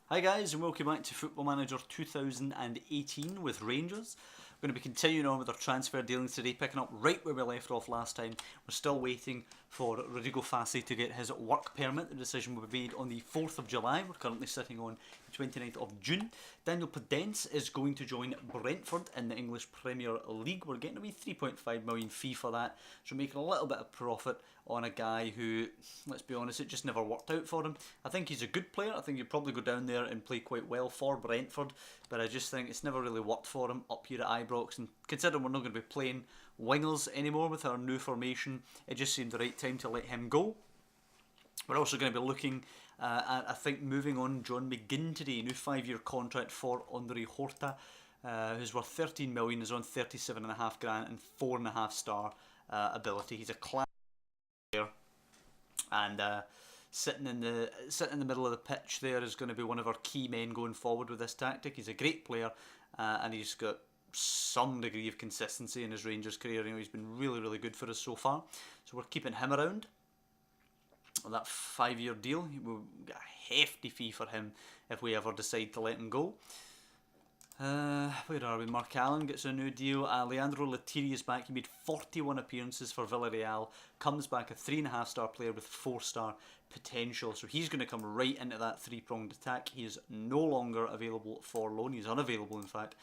Hi guys and welcome back to Football Manager 2018 with Rangers. We're going to be continuing on with our transfer dealings today, picking up right where we left off last time. We're still waiting for Rodrigo Fassi to get his work permit. The decision will be made on the 4th of July. We're currently sitting on the 29th of June. Daniel Podence is going to join Brentford in the English Premier League. We're getting a wee 3.5 million fee for that, so we're making a little bit of profit on a guy who, let's be honest, it just never worked out for him. I think he's a good player. I think he'd probably go down there and play quite well for Brentford, but I just think it's never really worked for him up here at Ibrox. And considering we're not going to be playing wingers anymore with our new formation, it just seemed the right time to let him go. We're also going to be looking at, I think, moving on John McGinn today. New 5-year contract for Andre Horta, who's worth 13 million, is on 37.5 grand and 4.5 star ability. He's a class player, and sitting in the middle of the pitch there is going to be one of our key men going forward with this tactic. He's a great player, and he's got some degree of consistency in his Rangers career. You know, he's been really good for us so far, so we're keeping him around. That 5-year deal, we'll get a hefty fee for him if we ever decide to let him go. Where are we? Mark Allen gets a new deal. Leandro Lethierry is back. He made 41 appearances for Villarreal. Comes back a 3.5 star player with 4-star potential. So he's going to come right into that three-pronged attack. He is no longer available for loan. He's unavailable, in fact.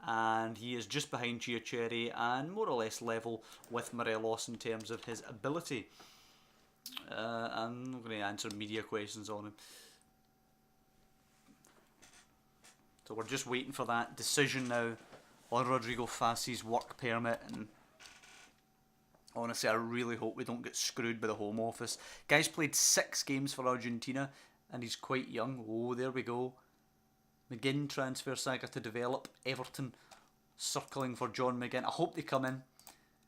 And he is just behind Chiacherry and more or less level with Morelos in terms of his ability. I'm not going to answer media questions on him. So we're just waiting for that decision now on Rodrigo Fassi's work permit, and honestly I really hope we don't get screwed by the Home Office. Guy's played 6 games for Argentina and he's quite young. Oh, there we go. McGinn transfer saga to develop. Everton circling for John McGinn. I hope they come in.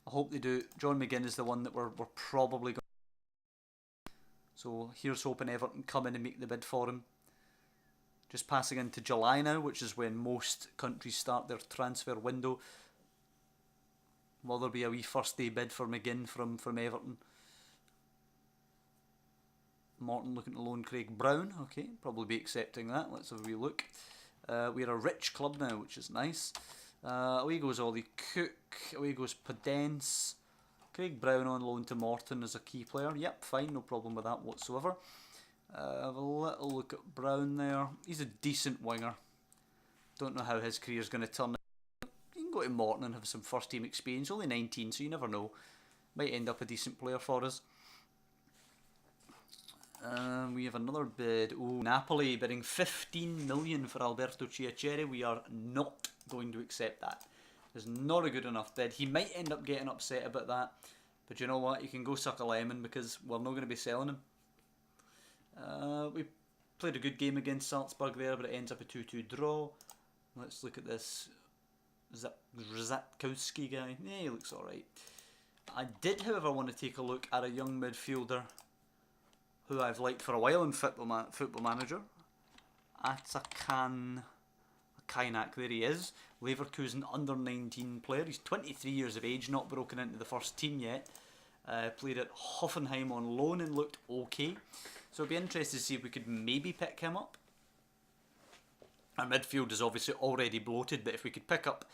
I hope they do. John McGinn is the one that we're probably going. So here's hoping Everton come in and make the bid for him. Just passing into July now, which is when most countries start their transfer window. Will there be a wee first day bid for McGinn from Everton? Morton looking to loan Craig Brown. Okay, probably be accepting that. Let's have a wee look. We're a rich club now, which is nice. Away goes Ollie Cook. Away goes Podence. Craig Brown on loan to Morton as a key player. Yep, fine, no problem with that whatsoever. Have a little look at Brown there. He's a decent winger. Don't know how his career's going to turn out. You can go to Morton and have some first team experience. Only 19, so you never know. Might end up a decent player for us. We have another bid. Oh, Napoli bidding 15 million for Alberto Chiacherry. We are not going to accept that. It's not a good enough bid. He might end up getting upset about that, but you know what? You can go suck a lemon because we're not going to be selling him. We played a good game against Salzburg there, but it ends up a 2-2 draw. Let's look at this Rzatkowski guy. Yeah, he looks alright. I did, however, want to take a look at a young midfielder who I've liked for a while in Football Manager. Atakan Kainak, there he is. Leverkusen under 19 player. He's 23 years of age, not broken into the first team yet. Played at Hoffenheim on loan and looked okay. So it'd be interesting to see if we could maybe pick him up. Our midfield is obviously already bloated, but if we could pick up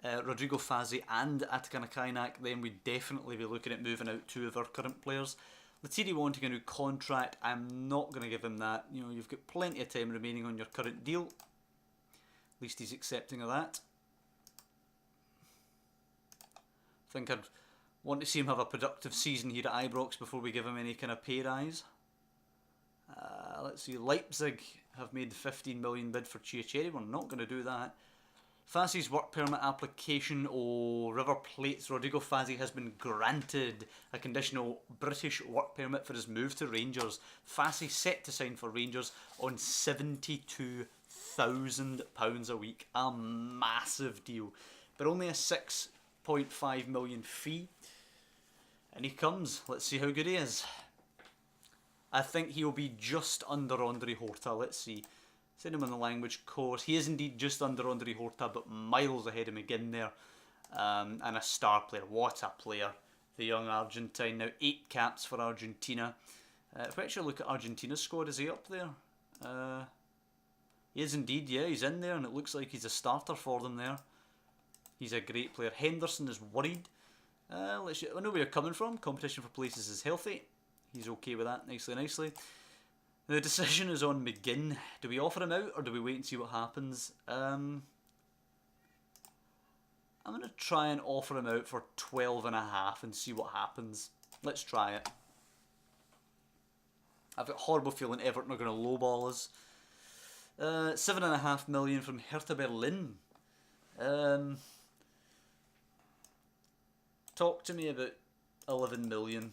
Rodrigo Fassi and Atakan Kainak, then we'd definitely be looking at moving out 2 of our current players. Lethierry wanting a new contract, I'm not going to give him that. You know, you've got plenty of time remaining on your current deal. At least he's accepting of that. I think I'd want to see him have a productive season here at Ibrox before we give him any kind of pay rise. Let's see, Leipzig have made the 15 million bid for Chiacherry. We're not going to do that. Fassi's work permit application, River Plate's Rodrigo Fassi has been granted a conditional British work permit for his move to Rangers. Fassi set to sign for Rangers on £72,000 a week. A massive deal, but only a 6.5 million fee. And he comes. Let's see how good he is. I think he'll be just under Andre Horta. Let's see. Send him on the language course. He is indeed just under Andre Horta, but miles ahead of McGinn there. And a star player. What a player. The young Argentine. Now 8 caps for Argentina. If we actually look at Argentina's squad, is he up there? He is indeed, yeah, he's in there, and it looks like he's a starter for them there. He's a great player. Henderson is worried. I know where you're coming from. Competition for places is healthy. He's okay with that, nicely, nicely. The decision is on McGinn. Do we offer him out, or do we wait and see what happens? I'm going to try and offer him out for 12.5 and see what happens. Let's try it. I've got a horrible feeling Everton are going to lowball us. 7.5 million from Hertha Berlin. Talk to me about 11 million.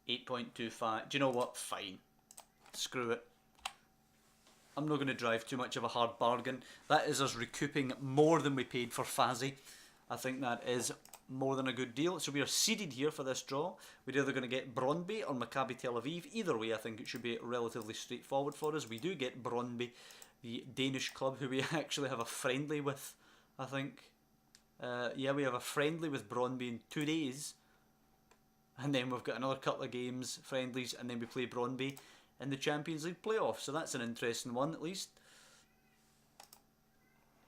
8.25. Do you know what? Fine. Screw it. I'm not going to drive too much of a hard bargain. That is us recouping more than we paid for Fazzi. I think that is more than a good deal. So we are seeded here for this draw. We're either going to get Brøndby or Maccabi Tel Aviv. Either way, I think it should be relatively straightforward for us. We do get Brøndby, the Danish club who we actually have a friendly with, I think. Yeah, we have a friendly with Brøndby in 2 days. And then we've got another couple of games, friendlies, and then we play Brøndby in the Champions League playoffs. So that's an interesting one, at least.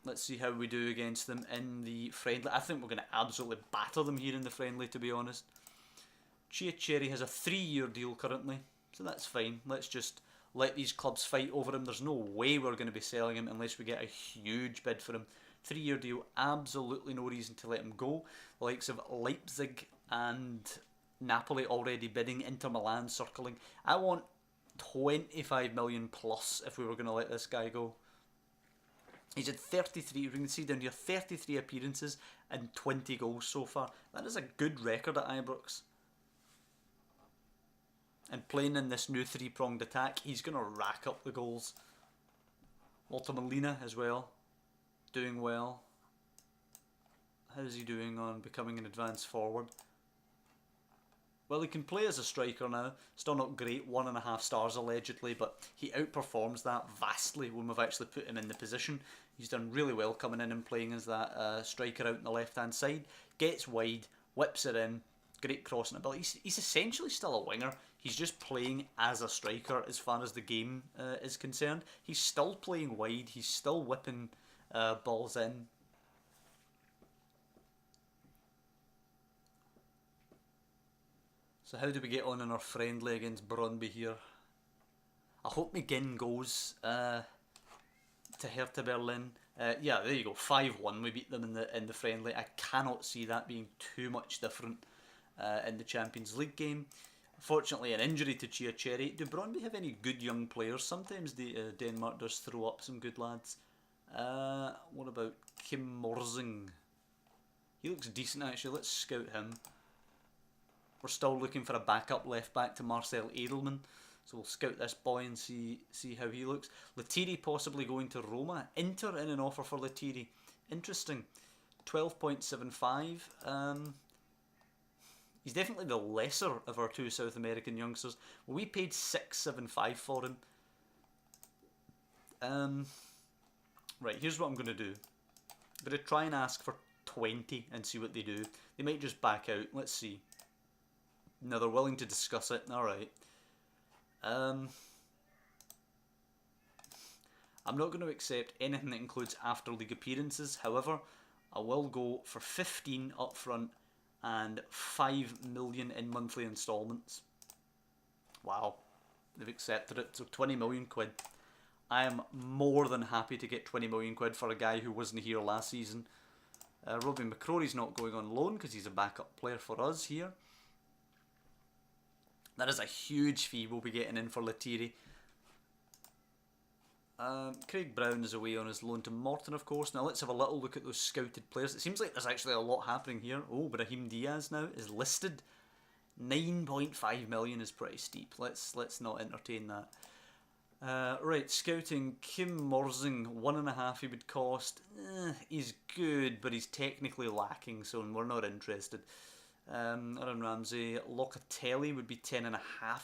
Let's see how we do against them in the friendly. I think we're going to absolutely batter them here in the friendly, to be honest. Chiacheri has a 3-year deal currently, so that's fine. Let's just let these clubs fight over him. There's no way we're going to be selling him unless we get a huge bid for him. 3-year deal, absolutely no reason to let him go. The likes of Leipzig and Napoli already bidding, Inter Milan circling. I want 25 million plus if we were going to let this guy go. He's had 33, we can see down here, 33 appearances and 20 goals so far. That is a good record at Ibrox. And playing in this new 3-pronged attack, he's going to rack up the goals. Walter Molina as well, doing well. How's he doing on becoming an advanced forward? Well, he can play as a striker now. Still not great, 1.5 stars allegedly, but he outperforms that vastly when we've actually put him in the position. He's done really well coming in and playing as that striker out on the left-hand side. Gets wide, whips it in, great crossing ability. He's essentially still a winger. He's just playing as a striker as far as the game is concerned. He's still playing wide. He's still whipping balls in. So how do we get on in our friendly against Brøndby here? I hope McGinn goes to Hertha Berlin. Yeah, there you go, 5-1. We beat them in the friendly. I cannot see that being too much different in the Champions League game. Fortunately, an injury to Chiacheri. Do Brøndby have any good young players? Sometimes Denmark does throw up some good lads. What about Kim Morsing? He looks decent actually. Let's scout him. We're still looking for a backup left back to Marcel Edelman. So we'll scout this boy and see how he looks. Lethierry possibly going to Roma. Inter in an offer for Lethierry. Interesting. 12.75. He's definitely the lesser of our two South American youngsters. Well, we paid 6.75 for him. Right, here's what I'm going to do. I'm going to try and ask for 20 and see what they do. They might just back out. Let's see. No, they're willing to discuss it. Alright. I'm not going to accept anything that includes after league appearances. However, I will go for 15 up front and 5 million in monthly instalments. Wow. They've accepted it. So 20 million quid. I am more than happy to get 20 million quid for a guy who wasn't here last season. Robin McCrory's not going on loan because he's a backup player for us here. That is a huge fee we'll be getting in for Lethierry. Craig Brown is away on his loan to Morton, of course. Now let's have a little look at those scouted players. It seems like there's actually a lot happening here. Oh, Brahim Diaz now is listed. 9.5 million is pretty steep. Let's not entertain that. Right, scouting. Kim Morsing, 1.5 he would cost. He's good, but he's technically lacking, so we're not interested. Aaron Ramsey, Locatelli would be 10.5.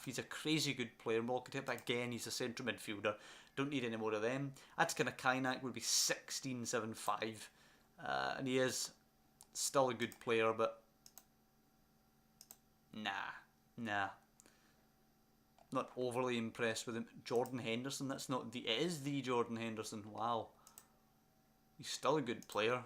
He's a crazy good player. Locatelli, again, he's a central midfielder. Don't need any more of them. Atkin Kainak would be 16.75. And he is still a good player, but nah. Not overly impressed with him. Jordan Henderson, that's not the... It is the Jordan Henderson, wow. He's still a good player.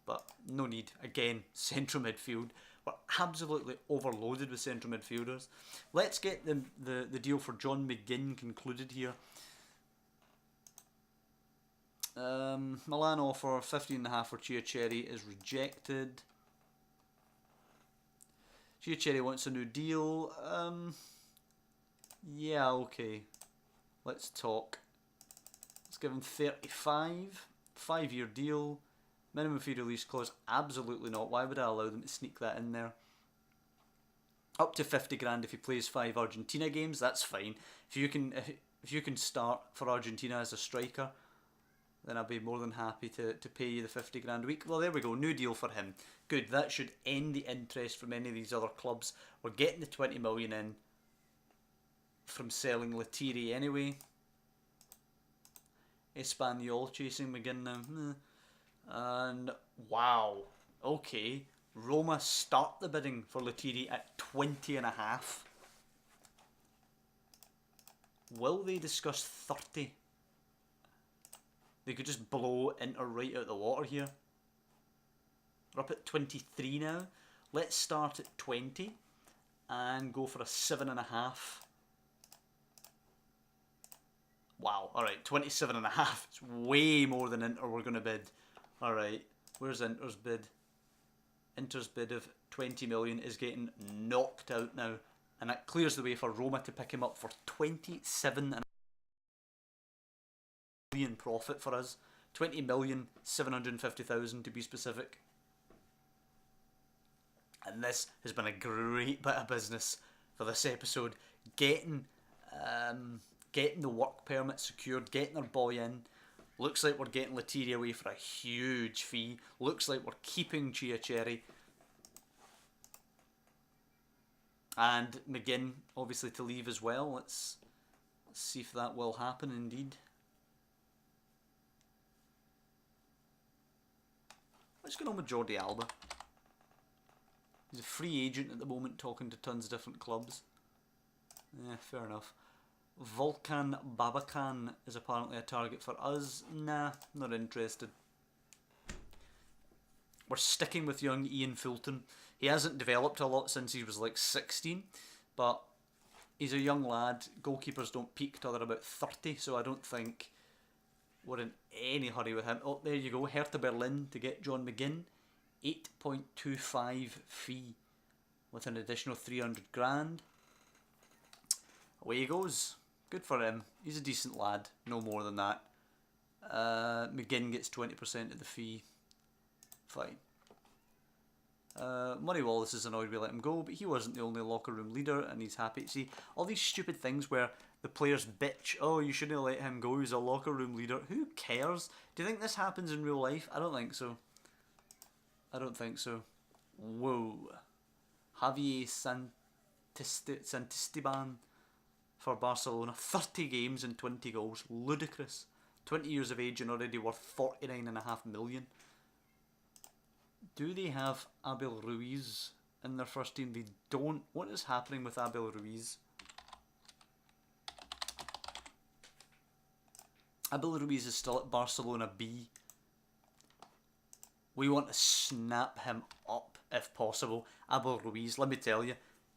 But no need. Again, central midfield. We're absolutely overloaded with central midfielders. Let's get the deal for John McGinn concluded here. Milan offer 15.5 for Chiacherry is rejected. Chiacherry wants a new deal. Yeah, okay. Let's talk. Let's give him 35. 5-year deal. Minimum fee release clause, absolutely not. Why would I allow them to sneak that in there? Up to 50 grand if he plays 5 Argentina games, that's fine. If you can start for Argentina as a striker, then I'll be more than happy to pay you the 50 grand a week. Well, there we go, new deal for him. Good, that should end the interest from any of these other clubs. We're getting the 20 million in from selling Lethierry anyway. Espanyol chasing McGinn now. And wow, okay, Roma start the bidding for Lethierry at 20.5. Will they discuss 30? They could just blow Inter right out the water here. We're up at 23 now. Let's start at 20 and go for a 7.5. Wow, alright, 27.5. It's way more than Inter were going to bid. Alright, where's Inter's bid? Inter's bid of 20 million is getting knocked out now. And that clears the way for Roma to pick him up for 27 million profit for us. 20,750,000 to be specific. And this has been a great bit of business for this episode. Getting the work permit secured, getting our boy in. Looks like we're getting Lethierry away for a huge fee. Looks like we're keeping Chiacherry. And McGinn, obviously, to leave as well. Let's see if that will happen indeed. What's going on with Jordi Alba? He's a free agent at the moment, talking to tons of different clubs. Yeah, fair enough. Volkan Babakan is apparently a target for us. Nah, not interested. We're sticking with young Ian Fulton. He hasn't developed a lot since he was like 16, but he's a young lad. Goalkeepers don't peak till they're about 30, so I don't think we're in any hurry with him. Oh, there you go. Hertha Berlin to get John McGinn. 8.25 fee with an additional 300 grand. Away he goes. Good for him. He's a decent lad. No more than that. McGinn gets 20% of the fee. Fine. Murray Wallace is annoyed we let him go, but he wasn't the only locker room leader, and he's happy. See, all these stupid things where the players bitch, oh, you shouldn't let him go, he's a locker room leader. Who cares? Do you think this happens in real life? I don't think so. I don't think so. Whoa. Javier Santisteban for Barcelona. 30 games and 20 goals. Ludicrous. 20 years of age and already worth 49.5 million. Do they have Abel Ruiz in their first team? They don't. What is happening with Abel Ruiz? Abel Ruiz is still at Barcelona B. We want to snap him up if possible. Abel Ruiz, let me tell you,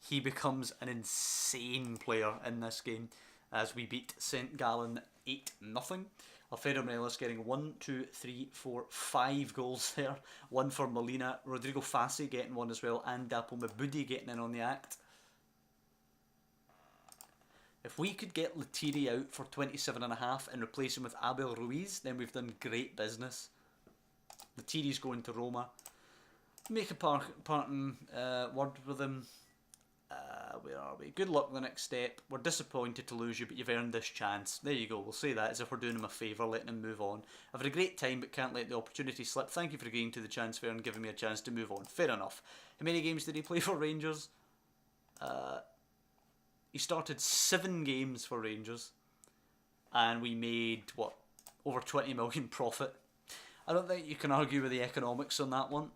he becomes an insane player in this game as we beat St. Gallen 8-0. Alfredo Morelos getting 5 goals there. One for Molina. Rodrigo Fassi getting one as well. And Dapo Mabudi getting in on the act. If we could get Lethierry out for 27.5 and replace him with Abel Ruiz, then we've done great business. Lethierry's going to Roma. Make a parting word with him. Where are we? Good luck the next step. We're disappointed to lose you, but you've earned this chance. There you go. We'll say that as if we're doing him a favour, letting him move on. I've had a great time, but can't let the opportunity slip. Thank you for agreeing to the transfer and giving me a chance to move on. Fair enough. How many games did he play for Rangers? He started 7 games for Rangers, and we made, what, over 20 million profit. I don't think you can argue with the economics on that one.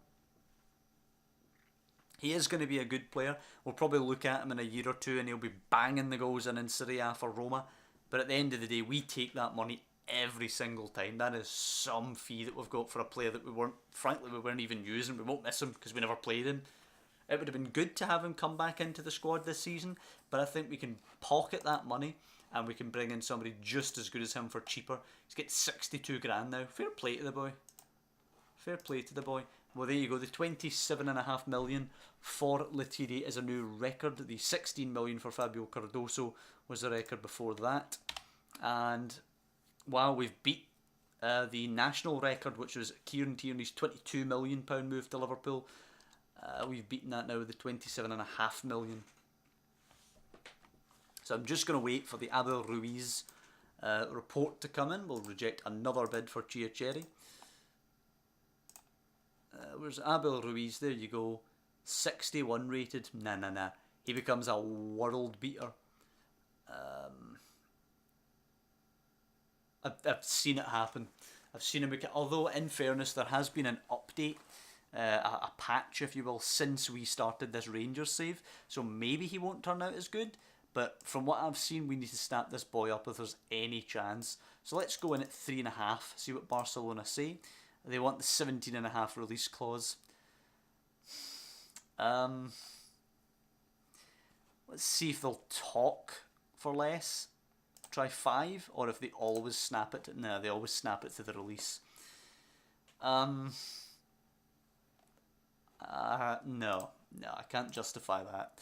He is going to be a good player. We'll probably look at him in a year or two and he'll be banging the goals in Serie A for Roma. But at the end of the day, we take that money every single time. That is some fee that we've got for a player that we weren't even using. We won't miss him because we never played him. It would have been good to have him come back into the squad this season, but I think we can pocket that money and we can bring in somebody just as good as him for cheaper. He's getting 62 grand now. Fair play to the boy. Fair play to the boy. Well, there you go. The 27.5 million for Lethierry is a new record. The 16 million for Fabio Cardoso was the record before that. And wow, we've beat the national record, which was Kieran Tierney's £22 million move to Liverpool. We've beaten that now with the 27.5 million. So I'm just going to wait for the Abel Ruiz report to come in. We'll reject another bid for Chiacheri. Where's Abel Ruiz? There you go. 61 rated. Nah. He becomes a world beater. I've seen it happen. I've seen him. Although, in fairness, there has been an update, a patch, if you will, since we started this Rangers save. So maybe he won't turn out as good. But from what I've seen, we need to snap this boy up if there's any chance. So let's go in at 3.5. See what Barcelona say. They want the 17.5 release clause. Let's see if they'll talk for less. Try 5, or if they always snap it. No, they always snap it to the release. No, I can't justify that.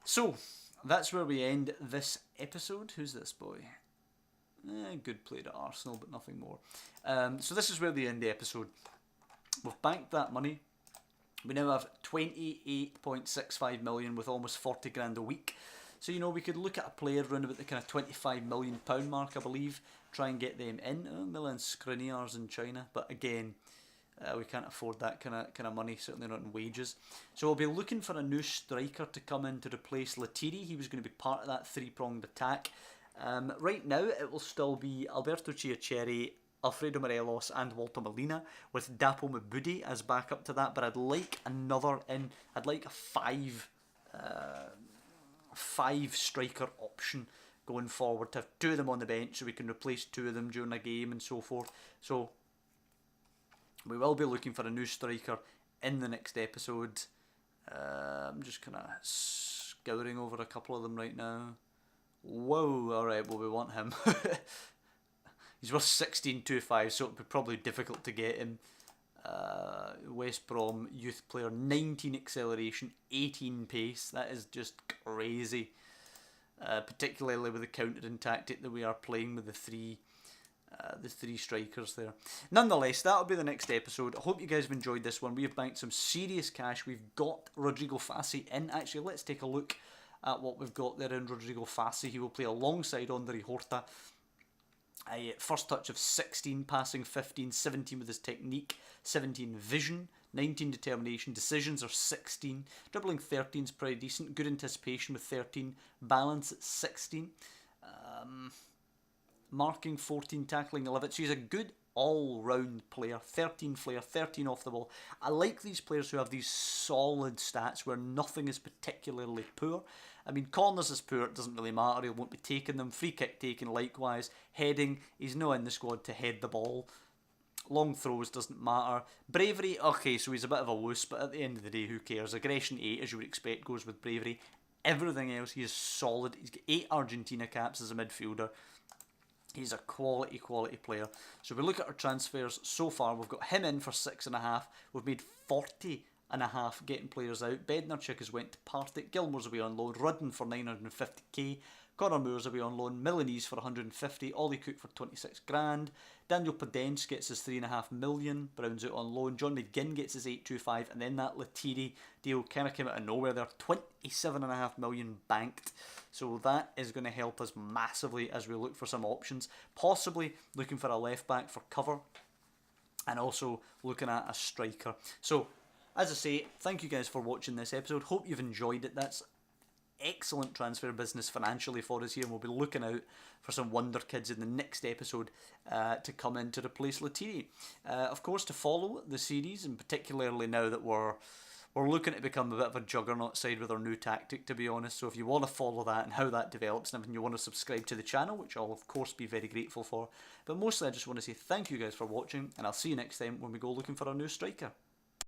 So that's where we end this episode. Who's this boy? Good player at Arsenal, but nothing more. So this is where we end the episode. We've banked that money. We now have 28.65 million with almost 40 grand a week. So, we could look at a player around about the kind of £25 million mark, I believe. Try and get them in. Milan Skriniar's in China. But again, we can't afford that kind of money, certainly not in wages. So we'll be looking for a new striker to come in to replace Lethierry. He was going to be part of that three-pronged attack. Right now, it will still be Alberto Chiacheri, Alfredo Morelos and Walter Molina, with Dapo Mabudi as backup to that. But I'd like another in. I'd like a five striker option going forward, to have 2 of them on the bench so we can replace 2 of them during a game and so forth. So we will be looking for a new striker in the next episode. I'm just kind of scouring over a couple of them right now. Whoa, alright, well we want him. He's worth 16.25, so it would be probably difficult to get him. West Brom youth player, 19 acceleration, 18 pace. That is just crazy. Particularly with the countering tactic that we are playing with the three strikers there. Nonetheless, that'll be the next episode. I hope you guys have enjoyed this one. We have banked some serious cash. We've got Rodrigo Fassi in. Actually, let's take a look at what we've got there in Rodrigo Fassi. He will play alongside André Horta. A first touch of 16, passing 15, 17 with his technique, 17 vision, 19 determination, decisions are 16, dribbling 13 is pretty decent, good anticipation with 13, balance at 16, marking 14, tackling 11, so he's a good all-round player, 13 flair, 13 off the ball. I like these players who have these solid stats where nothing is particularly poor. I mean, corners is poor, it doesn't really matter, he won't be taking them. Free kick taken likewise. Heading, he's not in the squad to head the ball. Long throws doesn't matter. Bravery, okay, so he's a bit of a wuss, but at the end of the day, who cares? Aggression 8, as you would expect, goes with bravery. Everything else, he is solid. He's got 8 Argentina caps as a midfielder. He's a quality player. So we look at our transfers so far. We've got him in for 6.5. We've made 40.5 getting players out. Bednarchuk has went to Partick. Gilmore's away on loan. Rudden for 950k. Conor Moore's away on loan. Milanese for 150. Ollie Cook for 26 grand. Daniel Podence gets his 3.5 million. Brown's out on loan. John McGinn gets his 825. And then that Lethierry deal kind of came out of nowhere there. 27.5 million banked. So that is going to help us massively as we look for some options. Possibly looking for a left back for cover. And also looking at a striker. So, as I say, thank you guys for watching this episode. Hope you've enjoyed it. That's excellent transfer business financially for us here, and we'll be looking out for some wonder kids in the next episode to come in to replace Lethierry. Of course, to follow the series, and particularly now that we're We're looking to become a bit of a juggernaut side with our new tactic, to be honest. So if you want to follow that and how that develops, and if you want to subscribe to the channel, which I'll of course be very grateful for. But mostly I just want to say thank you guys for watching, and I'll see you next time when we go looking for our new striker.